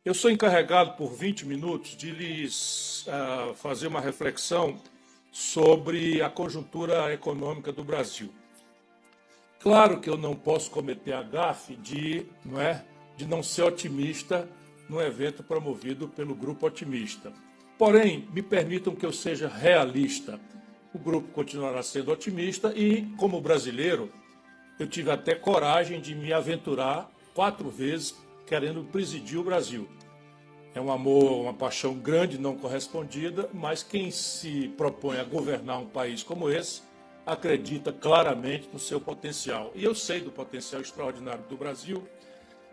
Eu sou encarregado por 20 minutos de lhes fazer uma reflexão sobre a conjuntura econômica do Brasil. Claro que eu não posso cometer a gafe de não ser otimista num evento promovido pelo Grupo Otimista. Porém, me permitam que eu seja realista. O grupo continuará sendo otimista e, como brasileiro, eu tive até coragem de me aventurar 4 vezes querendo presidir o Brasil. É um amor, uma paixão grande, não correspondida, mas quem se propõe a governar um país como esse acredita claramente no seu potencial. E eu sei do potencial extraordinário do Brasil,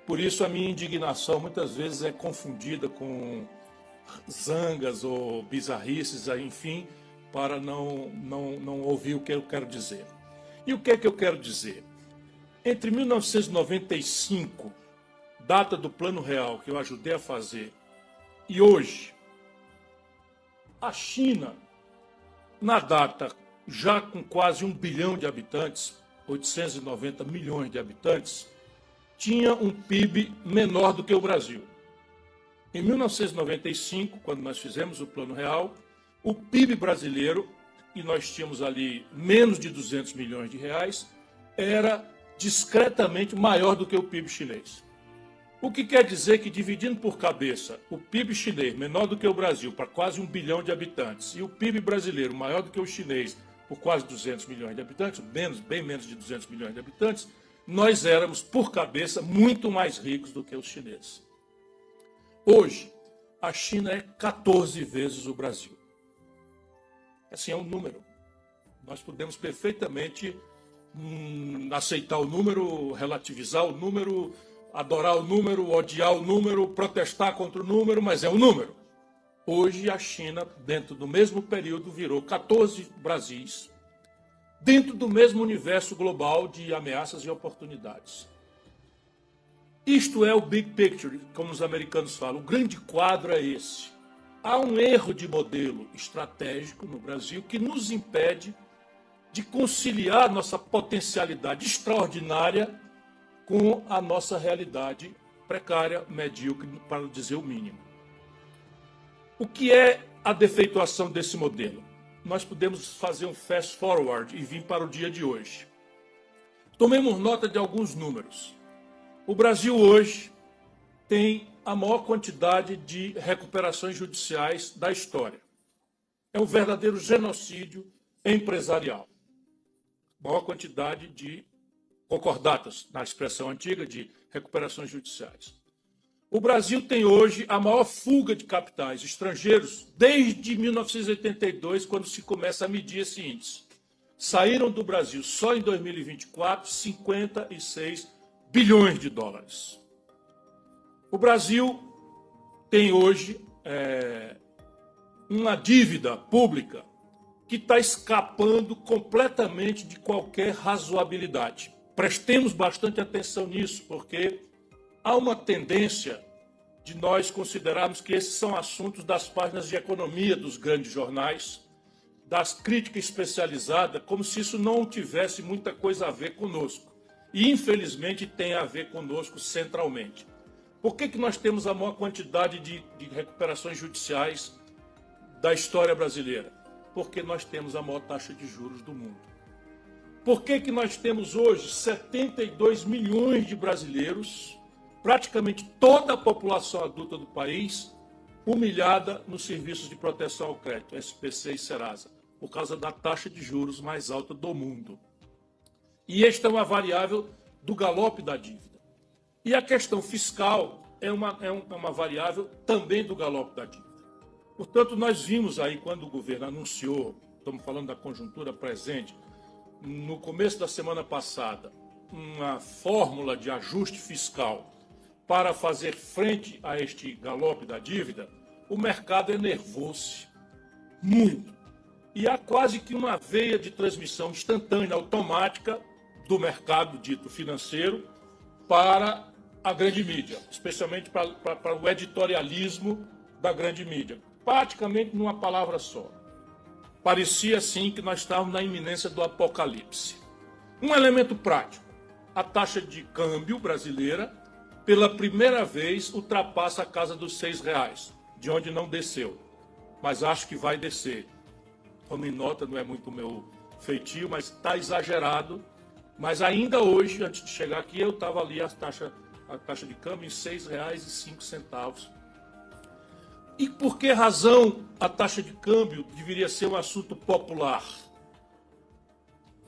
por isso a minha indignação muitas vezes é confundida com zangas ou bizarrices, enfim, para não ouvir o que eu quero dizer. E o que é que eu quero dizer? Entre 1995, data do Plano Real que eu ajudei a fazer, e hoje, a China, na data já com quase 1 bilhão de habitantes, 890 milhões de habitantes, tinha um PIB menor do que o Brasil. Em 1995, quando nós fizemos o Plano Real, o PIB brasileiro, e nós tínhamos ali menos de 200 milhões de reais, era discretamente maior do que o PIB chinês. O que quer dizer que, dividindo por cabeça o PIB chinês menor do que o Brasil, para quase 1 bilhão de habitantes, e o PIB brasileiro maior do que o chinês, por quase 200 milhões de habitantes, bem menos de 200 milhões de habitantes, nós éramos, por cabeça, muito mais ricos do que os chineses. Hoje, a China é 14 vezes o Brasil. Assim é um número. Nós podemos perfeitamente aceitar o número, relativizar o número, adorar o número, odiar o número, protestar contra o número, mas é um número. Hoje a China, dentro do mesmo período, virou 14 Brasis, dentro do mesmo universo global de ameaças e oportunidades. Isto é o big picture, como os americanos falam. O grande quadro é esse. Há um erro de modelo estratégico no Brasil que nos impede de conciliar nossa potencialidade extraordinária com a nossa realidade precária, medíocre, para dizer o mínimo. O que é a defeituação desse modelo? Nós podemos fazer um fast forward e vir para o dia de hoje. Tomemos nota de alguns números. O Brasil hoje tem a maior quantidade de recuperações judiciais da história. É um verdadeiro genocídio empresarial. Maior quantidade de concordatas, na expressão antiga, de recuperações judiciais. O Brasil tem hoje a maior fuga de capitais estrangeiros desde 1982, quando se começa a medir esse índice. Saíram do Brasil só em 2024 56 bilhões de dólares. O Brasil tem hoje uma dívida pública que está escapando completamente de qualquer razoabilidade. Prestemos bastante atenção nisso, porque há uma tendência de nós considerarmos que esses são assuntos das páginas de economia dos grandes jornais, das críticas especializadas, como se isso não tivesse muita coisa a ver conosco. E, infelizmente, tem a ver conosco centralmente. Por que nós temos a maior quantidade de recuperações judiciais da história brasileira? Porque nós temos a maior taxa de juros do mundo. Por que nós temos hoje 72 milhões de brasileiros, praticamente toda a população adulta do país, humilhada nos serviços de proteção ao crédito, SPC e Serasa, por causa da taxa de juros mais alta do mundo? E esta é uma variável do galope da dívida. E a questão fiscal é uma variável também do galope da dívida. Portanto, nós vimos aí, quando o governo anunciou, estamos falando da conjuntura presente, no começo da semana passada, uma fórmula de ajuste fiscal para fazer frente a este galope da dívida, o mercado enervou-se muito. E há quase que uma veia de transmissão instantânea, automática, do mercado dito financeiro para a grande mídia, especialmente para o editorialismo da grande mídia. Praticamente numa palavra só. Parecia assim que nós estávamos na iminência do apocalipse. Um elemento prático: a taxa de câmbio brasileira pela primeira vez, ultrapassa a casa dos R$ 6, de onde não desceu. Mas acho que vai descer. Tome nota, não é muito o meu feitio, mas está exagerado. Mas ainda hoje, antes de chegar aqui, eu estava ali a taxa de câmbio em R$ 6,05. E por que razão a taxa de câmbio deveria ser um assunto popular?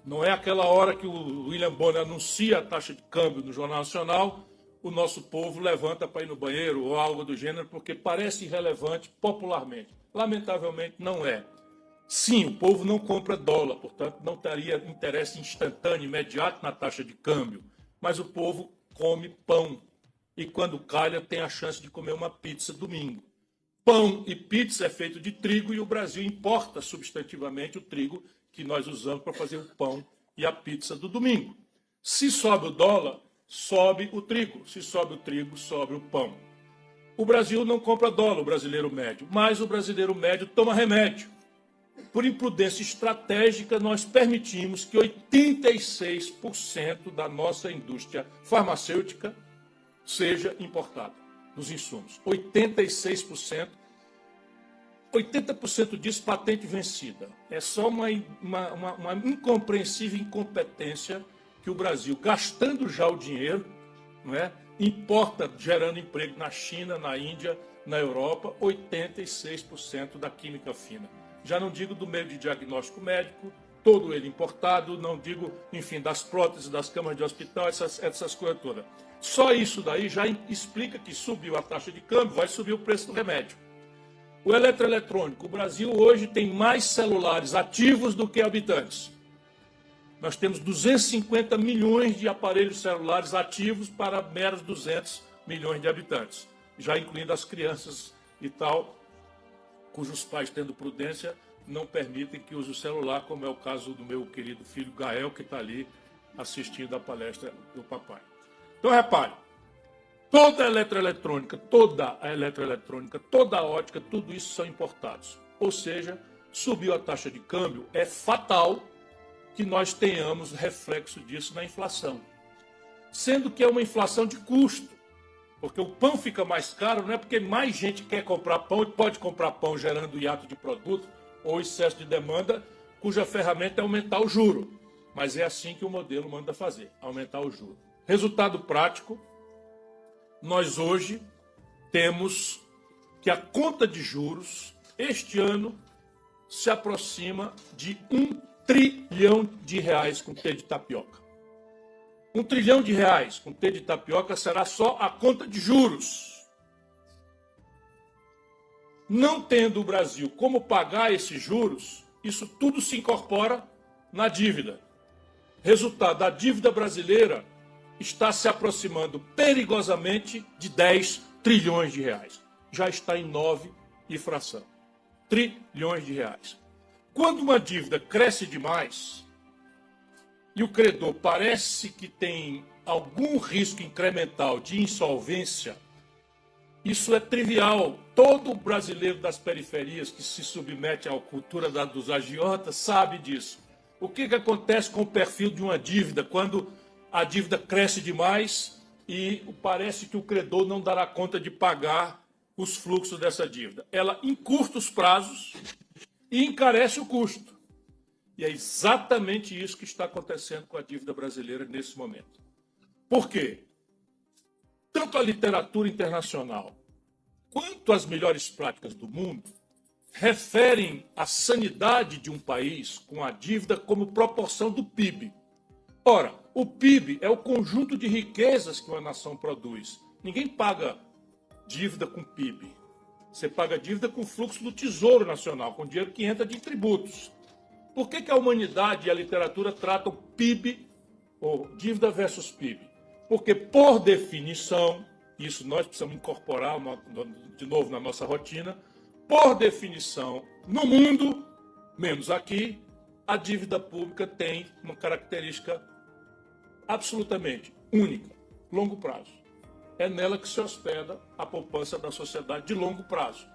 Não é aquela hora que o William Bonner anuncia a taxa de câmbio no Jornal Nacional, o nosso povo levanta para ir no banheiro ou algo do gênero, porque parece irrelevante popularmente. Lamentavelmente não é. Sim, o povo não compra dólar, portanto não teria interesse instantâneo, imediato na taxa de câmbio, mas o povo come pão e quando calha tem a chance de comer uma pizza domingo. Pão e pizza é feito de trigo e o Brasil importa substantivamente o trigo que nós usamos para fazer o pão e a pizza do domingo. Se sobe o dólar, sobe o trigo. Se sobe o trigo, sobe o pão. O Brasil não compra dólar, o brasileiro médio, mas o brasileiro médio toma remédio. Por imprudência estratégica, nós permitimos que 86% da nossa indústria farmacêutica seja importada nos insumos. 86%. 80% disso patente vencida. É só uma incompreensível incompetência que o Brasil, gastando já o dinheiro, não é, importa, gerando emprego na China, na Índia, na Europa, 86% da química fina. Já não digo do meio de diagnóstico médico, todo ele importado, não digo, enfim, das próteses, das camas de hospital, essas coisas todas. Só isso daí já explica que subiu a taxa de câmbio, vai subir o preço do remédio. O eletroeletrônico, o Brasil hoje tem mais celulares ativos do que habitantes. Nós temos 250 milhões de aparelhos celulares ativos para meros 200 milhões de habitantes, já incluindo as crianças e tal, cujos pais, tendo prudência, não permitem que use o celular, como é o caso do meu querido filho Gael, que está ali assistindo a palestra do papai. Então, repare, toda a eletroeletrônica, toda a ótica, tudo isso são importados. Ou seja, subiu a taxa de câmbio, é fatal que nós tenhamos reflexo disso na inflação. Sendo que é uma inflação de custo, porque o pão fica mais caro, não é porque mais gente quer comprar pão e pode comprar pão gerando hiato de produto ou excesso de demanda, cuja ferramenta é aumentar o juro. Mas é assim que o modelo manda fazer, aumentar o juro. Resultado prático, nós hoje temos que a conta de juros, este ano, se aproxima de R$ 1 trilhão com T de tapioca. R$ 1 trilhão com T de tapioca será só a conta de juros. Não tendo o Brasil como pagar esses juros, isso tudo se incorpora na dívida. Resultado, a dívida brasileira está se aproximando perigosamente de 10 trilhões de reais. Já está em 9 e fração. Trilhões de reais. Quando uma dívida cresce demais e o credor parece que tem algum risco incremental de insolvência, isso é trivial. Todo brasileiro das periferias que se submete à cultura dos agiotas sabe disso. O que acontece com o perfil de uma dívida quando a dívida cresce demais e parece que o credor não dará conta de pagar os fluxos dessa dívida? Ela encurta os prazos e encarece o custo. E é exatamente isso que está acontecendo com a dívida brasileira nesse momento. Por quê? Tanto a literatura internacional quanto as melhores práticas do mundo referem a sanidade de um país com a dívida como proporção do PIB. Ora, o PIB é o conjunto de riquezas que uma nação produz. Ninguém paga dívida com PIB. Você paga dívida com o fluxo do Tesouro Nacional, com dinheiro que entra de tributos. Por que a humanidade e a literatura tratam PIB, ou dívida versus PIB? Porque, por definição, isso nós precisamos incorporar de novo na nossa rotina, por definição, no mundo, menos aqui, a dívida pública tem uma característica absolutamente única, longo prazo. É nela que se hospeda a poupança da sociedade de longo prazo.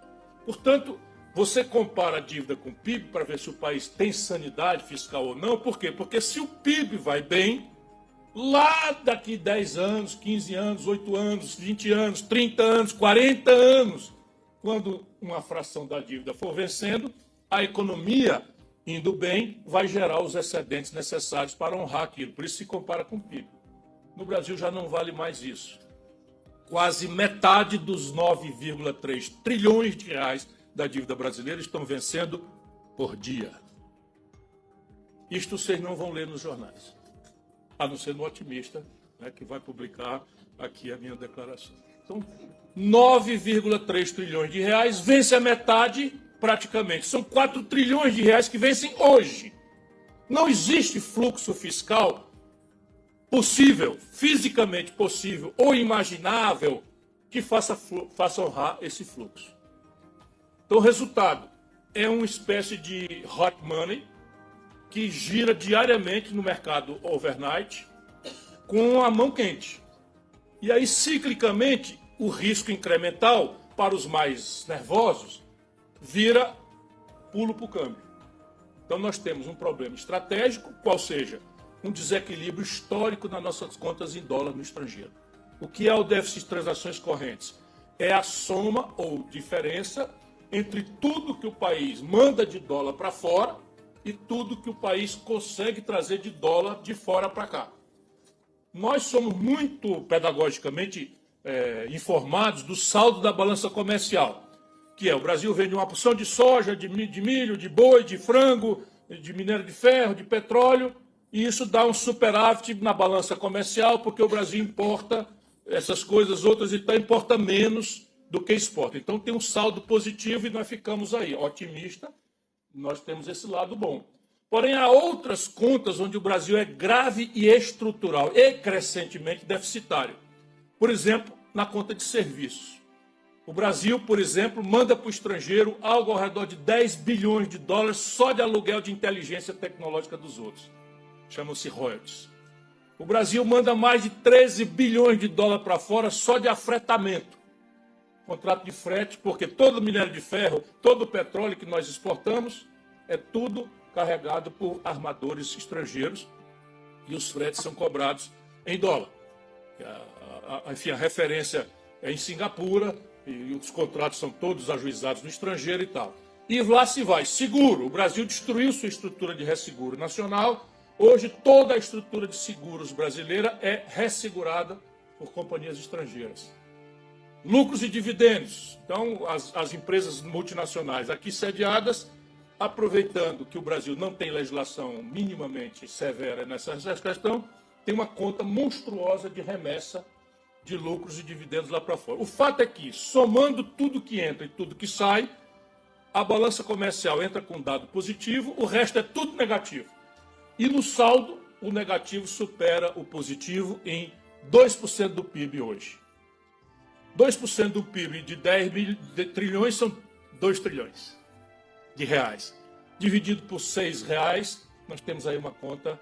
Portanto, você compara a dívida com o PIB para ver se o país tem sanidade fiscal ou não. Por quê? Porque se o PIB vai bem, Lá daqui 10 anos, 15 anos, 8 anos, 20 anos, 30 anos, 40 anos, quando uma fração da dívida for vencendo, a economia, indo bem, vai gerar os excedentes necessários para honrar aquilo. Por isso se compara com o PIB. No Brasil já não vale mais isso. Quase metade dos 9,3 trilhões de reais da dívida brasileira estão vencendo por dia. Isto vocês não vão ler nos jornais, a não ser no Otimista, né, que vai publicar aqui a minha declaração. Então, 9,3 trilhões de reais vence a metade praticamente. São 4 trilhões de reais que vencem hoje. Não existe fluxo fiscal possível, fisicamente possível ou imaginável que faça honrar esse fluxo. Então, o resultado é uma espécie de hot money que gira diariamente no mercado overnight com a mão quente. E aí, ciclicamente, o risco incremental para os mais nervosos vira pulo para o câmbio. Então, nós temos um problema estratégico, qual seja um desequilíbrio histórico nas nossas contas em dólar no estrangeiro. O que é o déficit de transações correntes? É a soma ou diferença entre tudo que o país manda de dólar para fora e tudo que o país consegue trazer de dólar de fora para cá. Nós somos muito pedagogicamente informados do saldo da balança comercial, que é o Brasil vende uma porção de soja, de milho, de boi, de frango, de minério de ferro, de petróleo, e isso dá um superávit na balança comercial, porque o Brasil importa essas coisas outras e importa menos do que exporta. Então tem um saldo positivo e nós ficamos aí, otimista, nós temos esse lado bom. Porém, há outras contas onde o Brasil é grave e estrutural e crescentemente deficitário. Por exemplo, na conta de serviços. O Brasil, por exemplo, manda para o estrangeiro algo ao redor de 10 bilhões de dólares só de aluguel de inteligência tecnológica dos outros. Chama-se royalties. O Brasil manda mais de 13 bilhões de dólares para fora só de afretamento. Contrato de frete, porque todo o minério de ferro, todo o petróleo que nós exportamos, é tudo carregado por armadores estrangeiros e os fretes são cobrados em dólar. Enfim, a referência é em Singapura e os contratos são todos ajuizados no estrangeiro e tal. E lá se vai. Seguro. O Brasil destruiu sua estrutura de resseguro nacional. Hoje, toda a estrutura de seguros brasileira é ressegurada por companhias estrangeiras. Lucros e dividendos. Então, as empresas multinacionais aqui sediadas, aproveitando que o Brasil não tem legislação minimamente severa nessa questão, tem uma conta monstruosa de remessa de lucros e dividendos lá para fora. O fato é que, somando tudo que entra e tudo que sai, a balança comercial entra com dado positivo, o resto é tudo negativo. E no saldo, o negativo supera o positivo em 2% do PIB hoje. 2% do PIB de 10 trilhões são 2 trilhões de reais. Dividido por R$6, nós temos aí uma conta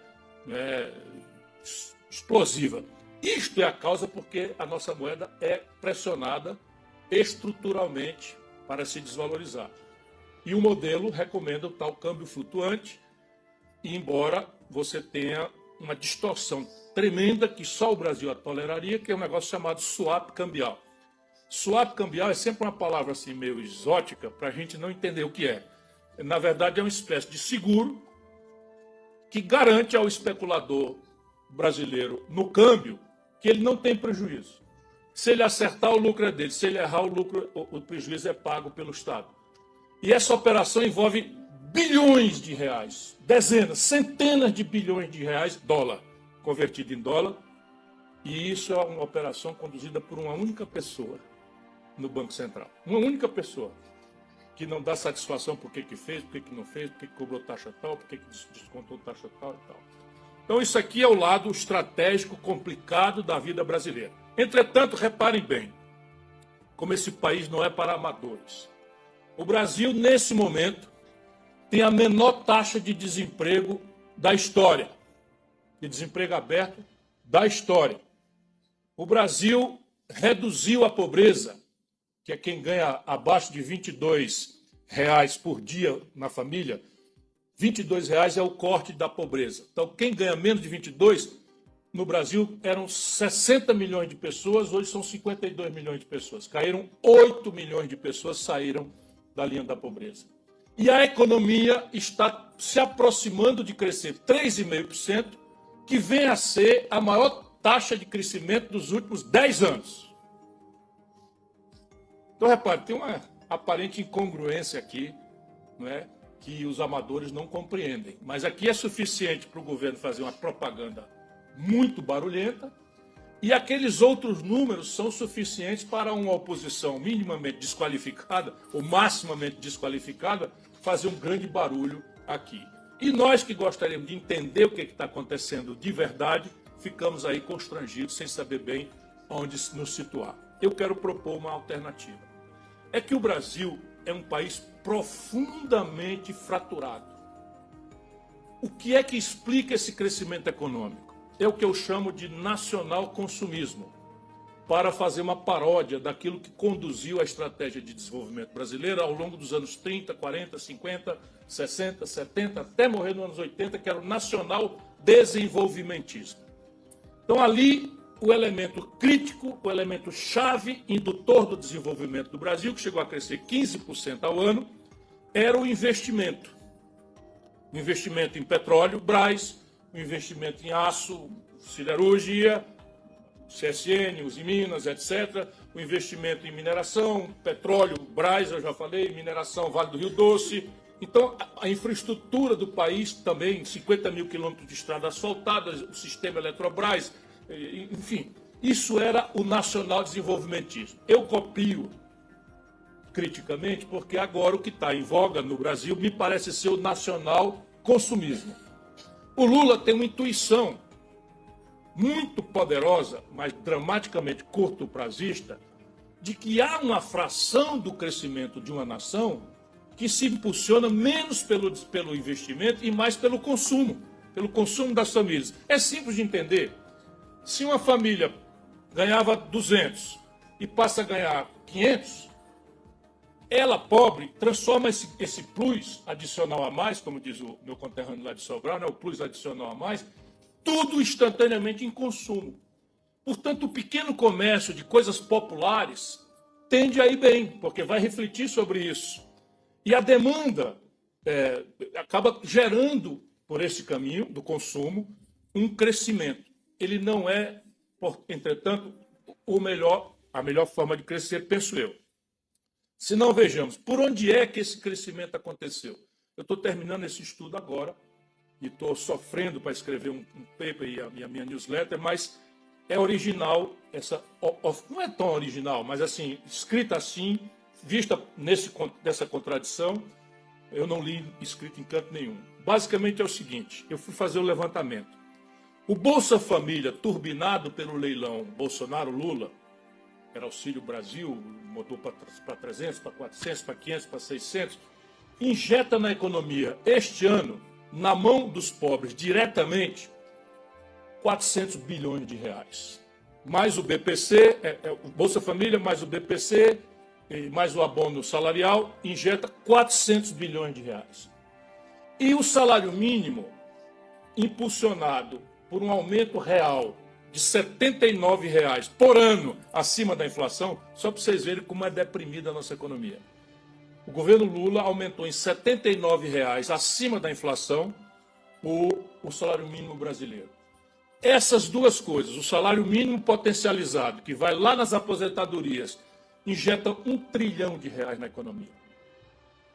explosiva. Isto é a causa porque a nossa moeda é pressionada estruturalmente para se desvalorizar. E o modelo recomenda o tal câmbio flutuante, e embora você tenha uma distorção tremenda que só o Brasil a toleraria, que é um negócio chamado swap cambial. Swap cambial é sempre uma palavra assim meio exótica para a gente não entender o que é. Na verdade, é uma espécie de seguro que garante ao especulador brasileiro no câmbio que ele não tem prejuízo. Se ele acertar, o lucro é dele. Se ele errar, o prejuízo é pago pelo Estado. E essa operação envolve bilhões de reais, dezenas, centenas de bilhões de reais, dólar, convertido em dólar. E isso é uma operação conduzida por uma única pessoa no Banco Central. Uma única pessoa que não dá satisfação por que fez, por que não fez, por que cobrou taxa tal, por que descontou taxa tal e tal. Então isso aqui é o lado estratégico complicado da vida brasileira. Entretanto, reparem bem, como esse país não é para amadores. O Brasil, nesse momento, tem a menor taxa de desemprego da história, de desemprego aberto da história. O Brasil reduziu a pobreza, que é quem ganha abaixo de R$22 por dia na família. R$22 é o corte da pobreza. Então, quem ganha menos de 22, no Brasil eram 60 milhões de pessoas, hoje são 52 milhões de pessoas. Caíram 8 milhões de pessoas, saíram da linha da pobreza. E a economia está se aproximando de crescer 3,5%, que vem a ser a maior taxa de crescimento dos últimos 10 anos. Então, repare, tem uma aparente incongruência aqui, não é? Que os amadores não compreendem. Mas aqui é suficiente para o governo fazer uma propaganda muito barulhenta, e aqueles outros números são suficientes para uma oposição minimamente desqualificada, ou maximamente desqualificada, fazer um grande barulho aqui. E nós que gostaríamos de entender o que está acontecendo de verdade, ficamos aí constrangidos, sem saber bem onde nos situar. Eu quero propor uma alternativa. É que o Brasil é um país profundamente fraturado. O que é que explica esse crescimento econômico? É o que eu chamo de nacional-consumismo, para fazer uma paródia daquilo que conduziu a estratégia de desenvolvimento brasileira ao longo dos anos 30, 40, 50, 60, 70, até morrer nos anos 80, que era o nacional-desenvolvimentismo. Então, ali, o elemento crítico, o elemento chave, indutor do desenvolvimento do Brasil, que chegou a crescer 15% ao ano, era o investimento. O investimento em petróleo, Brás, o investimento em aço, siderurgia, CSN, Usiminas, etc. O investimento em mineração, petróleo, Brás, eu já falei, mineração, Vale do Rio Doce. Então, a infraestrutura do país também, 50 mil quilômetros de estrada asfaltada, o sistema Eletrobras, enfim, isso era o nacional desenvolvimentismo. Eu copio criticamente porque agora o que está em voga no Brasil me parece ser o nacional consumismo. O Lula tem uma intuição muito poderosa, mas dramaticamente curto-prazista, de que há uma fração do crescimento de uma nação que se impulsiona menos pelo investimento e mais pelo consumo das famílias. É simples de entender. Se uma família ganhava 200 e passa a ganhar 500, ela, pobre, transforma esse plus adicional a mais, como diz o meu conterrâneo lá de Sobral, né, o plus adicional a mais, tudo instantaneamente em consumo. Portanto, o pequeno comércio de coisas populares tende a ir bem, porque vai refletir sobre isso. E a demanda acaba gerando, por esse caminho do consumo, um crescimento. Ele não é, entretanto, a melhor forma de crescer, penso eu. Se não, vejamos, por onde é que esse crescimento aconteceu? Eu estou terminando esse estudo agora, e estou sofrendo para escrever um paper e a minha newsletter, mas é original, não é tão original, mas assim, escrita assim, vista nessa contradição, eu não li escrito em canto nenhum. Basicamente é o seguinte, eu fui fazer o levantamento. O Bolsa Família, turbinado pelo leilão Bolsonaro-Lula, era Auxílio Brasil, mudou para 300, para 400, para 500, para 600, injeta na economia este ano, na mão dos pobres, diretamente, 400 bilhões de reais. Mais o BPC, o Bolsa Família, mais o BPC, mais o abono salarial, injeta 400 bilhões de reais. E o salário mínimo, impulsionado por um aumento real de R$ 79 por ano acima da inflação, só para vocês verem como é deprimida a nossa economia. O governo Lula aumentou em R$ 79 acima da inflação o salário mínimo brasileiro. Essas duas coisas, o salário mínimo potencializado, que vai lá nas aposentadorias, injeta R$ 1 trilhão na economia.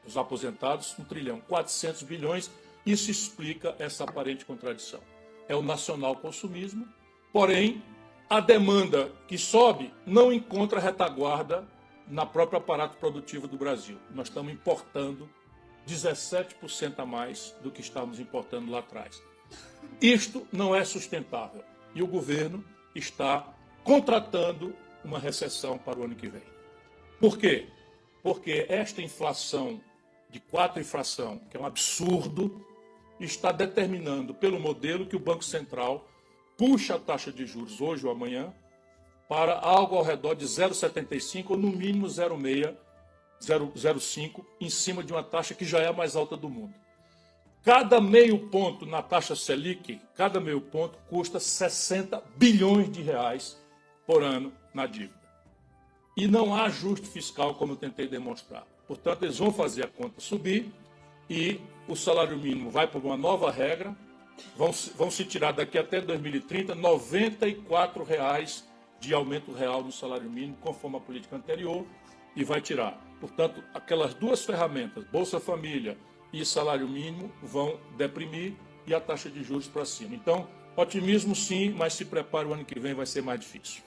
Os aposentados, 1 trilhão, 400 bilhões, isso explica essa aparente contradição. É o nacional consumismo, porém, a demanda que sobe não encontra retaguarda na próprio aparato produtivo do Brasil. Nós estamos importando 17% a mais do que estávamos importando lá atrás. Isto não é sustentável e o governo está contratando uma recessão para o ano que vem. Por quê? Porque esta inflação de 4 inflação, que é um absurdo, está determinando pelo modelo que o Banco Central puxa a taxa de juros hoje ou amanhã para algo ao redor de 0,75 ou no mínimo 0,6, 0,05, em cima de uma taxa que já é a mais alta do mundo. Cada meio ponto na taxa Selic, cada meio ponto custa 60 bilhões de reais por ano na dívida. E não há ajuste fiscal, como eu tentei demonstrar. Portanto, eles vão fazer a conta subir e o salário mínimo vai por uma nova regra, vão se tirar daqui até 2030 R$ 94 de aumento real no salário mínimo, conforme a política anterior, e vai tirar. Portanto, aquelas duas ferramentas, Bolsa Família e salário mínimo, vão deprimir e a taxa de juros para cima. Então, otimismo sim, mas se prepare, o ano que vem vai ser mais difícil.